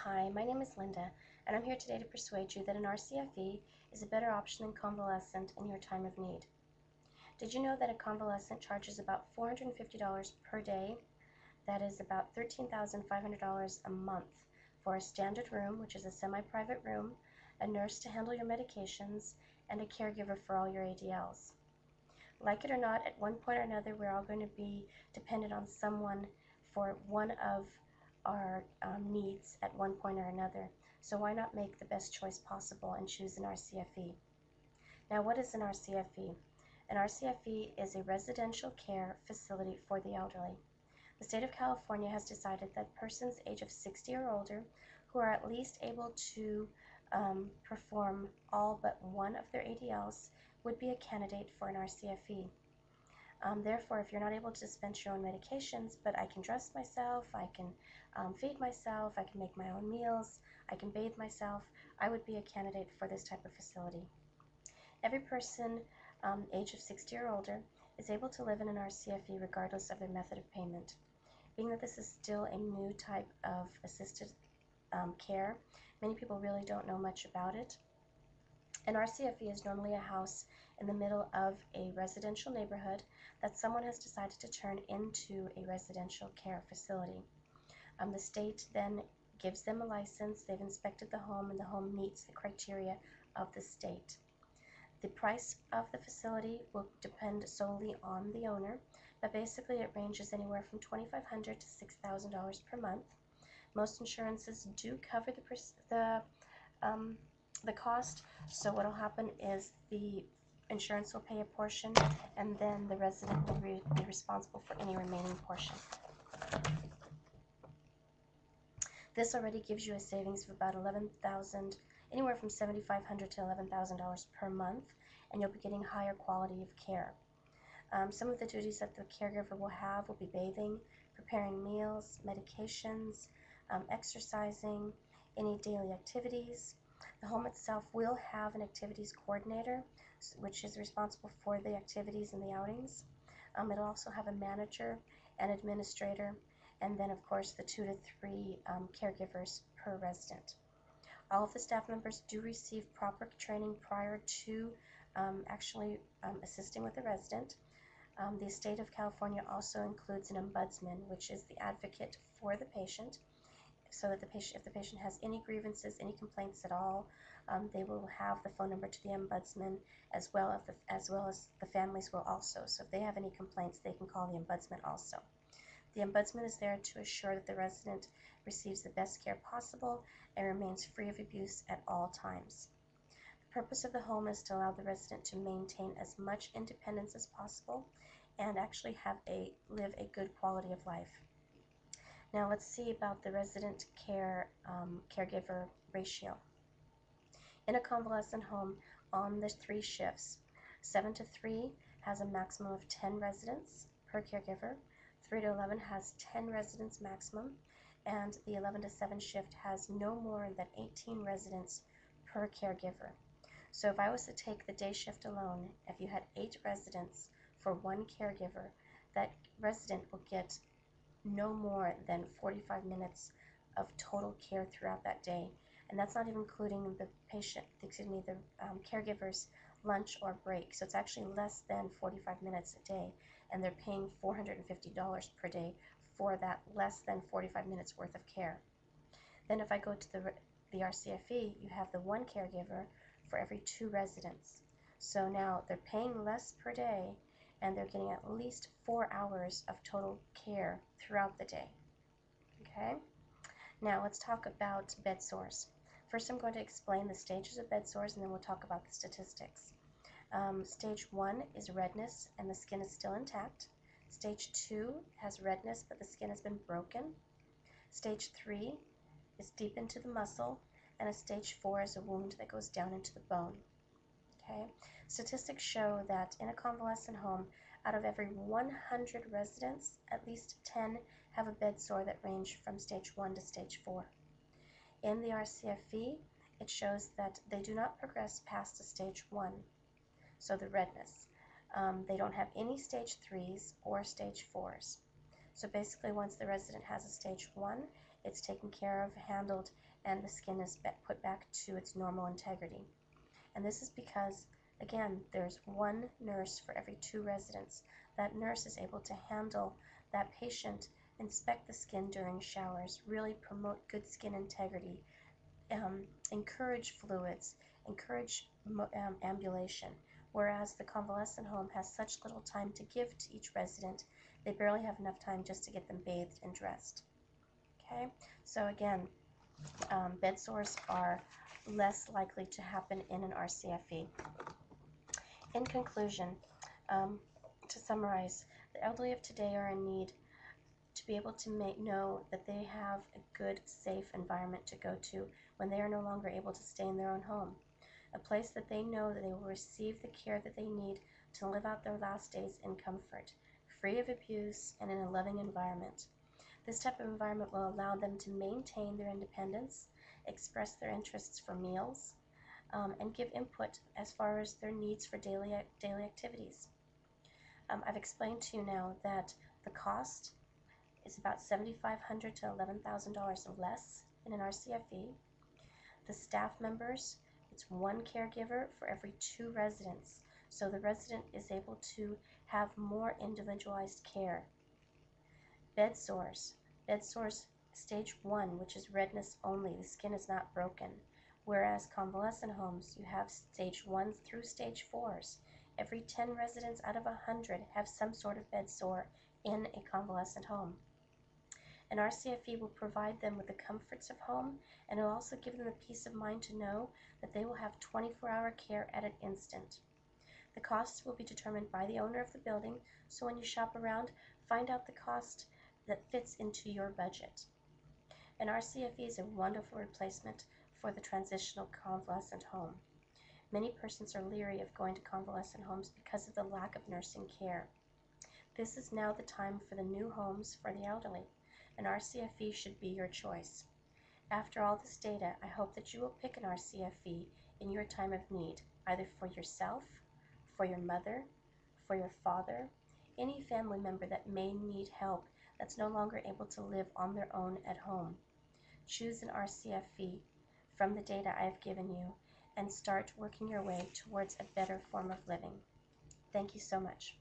Hi, my name is Linda, and I'm here today to persuade you that an RCFE is a better option than convalescent in your time of need. Did you know that a convalescent charges about $450 per day? That is about $13,500 a month for a standard room, which is a semi-private room, a nurse to handle your medications, and a caregiver for all your ADLs. Like it or not, at one point or another, we're all going to be dependent on someone for one of our needs at one point or another. So why not make the best choice possible and choose an RCFE? Now, what is an RCFE? An RCFE is a residential care facility for the elderly. The state of California has decided that persons age of 60 or older who are at least able to perform all but one of their ADLs would be a candidate for an RCFE. Therefore, if you're not able to dispense your own medications, but I can dress myself, I can feed myself, I can make my own meals, I can bathe myself, I would be a candidate for this type of facility. Every person age of 60 or older is able to live in an RCFE regardless of their method of payment. Being that this is still a new type of assisted care, many people really don't know much about it. An RCFE is normally a house in the middle of a residential neighborhood that someone has decided to turn into a residential care facility. The state then gives them a license, they've inspected the home, and the home meets the criteria of the state. The price of the facility will depend solely on the owner, but basically it ranges anywhere from $2,500 to $6,000 per month. Most insurances do cover the cost, so what will happen is the insurance will pay a portion, and then the resident will be responsible for any remaining portion. This already gives you a savings of about $11,000, anywhere from $7,500 to $11,000 per month, and you'll be getting higher quality of care. Some of the duties that the caregiver will have will be bathing, preparing meals, medications, exercising, any daily activities. The home itself will have an activities coordinator, which is responsible for the activities and the outings. It'll also have a manager, an administrator, and then of course the 2 to 3 caregivers per resident. All of the staff members do receive proper training prior to actually assisting with the resident. The state of California also includes an ombudsman, which is the advocate for the patient, so that if the patient has any grievances, any complaints at all, they will have the phone number to the ombudsman, as well as the families will also. So if they have any complaints, they can call the ombudsman also. The ombudsman is there to assure that the resident receives the best care possible and remains free of abuse at all times. The purpose of the home is to allow the resident to maintain as much independence as possible and actually live a good quality of life. Now let's see about the resident caregiver ratio. In a convalescent home, on the 3 shifts, 7 to 3 has a maximum of 10 residents per caregiver, 3 to 11 has 10 residents maximum, and the 11 to 7 shift has no more than 18 residents per caregiver. So if I was to take the day shift alone, if you had 8 residents for 1 caregiver, that resident will get no more than 45 minutes of total care throughout that day, and that's not even including the caregiver's lunch or break. So it's actually less than 45 minutes a day, and they're paying $450 per day for that less than 45 minutes worth of care. Then if I go to the RCFE, you have the 1 caregiver for every 2 residents. So now they're paying less per day, and they're getting at least 4 hours of total care throughout the day. Okay? Now let's talk about bed sores. First, I'm going to explain the stages of bed sores, and then we'll talk about the statistics. Stage 1 is redness, and the skin is still intact. Stage 2 has redness, but the skin has been broken. Stage 3 is deep into the muscle, and a stage 4 is a wound that goes down into the bone. Okay? Statistics show that in a convalescent home, out of every 100 residents, at least 10 have a bed sore that range from stage 1 to stage 4. In the RCFE, it shows that they do not progress past a stage 1, so the redness. They don't have any stage 3s or stage 4s. So basically, once the resident has a stage 1, it's taken care of, handled, and the skin is put back to its normal integrity. And this is because, again, there's one nurse for every 2 residents. That nurse is able to handle that patient, inspect the skin during showers, really promote good skin integrity, encourage fluids, encourage ambulation. Whereas the convalescent home has such little time to give to each resident, they barely have enough time just to get them bathed and dressed. Okay, so again, bed sores are less likely to happen in an RCFE. In conclusion, to summarize, the elderly of today are in need to be able to know that they have a good, safe environment to go to when they are no longer able to stay in their own home. A place that they know that they will receive the care that they need to live out their last days in comfort, free of abuse, and in a loving environment. This type of environment will allow them to maintain their independence, express their interests for meals, and give input as far as their needs for daily activities. I've explained to you now that the cost is about $7,500 to $11,000 less in an RCFE. The staff members, it's 1 caregiver for every 2 residents, so the resident is able to have more individualized care. Bed sores stage 1, which is redness only, the skin is not broken, whereas convalescent homes, you have stage 1 through stage 4s. Every 10 residents out of 100 have some sort of bed sore in a convalescent home. An RCFE will provide them with the comforts of home, and it will also give them the peace of mind to know that they will have 24-hour care at an instant. The costs will be determined by the owner of the building, so when you shop around, find out the cost that fits into your budget. An RCFE is a wonderful replacement for the transitional convalescent home. Many persons are leery of going to convalescent homes because of the lack of nursing care. This is now the time for the new homes for the elderly. An RCFE should be your choice. After all this data, I hope that you will pick an RCFE in your time of need, either for yourself, for your mother, for your father, any family member that may need help that's no longer able to live on their own at home. Choose an RCFE from the data I've given you and start working your way towards a better form of living. Thank you so much.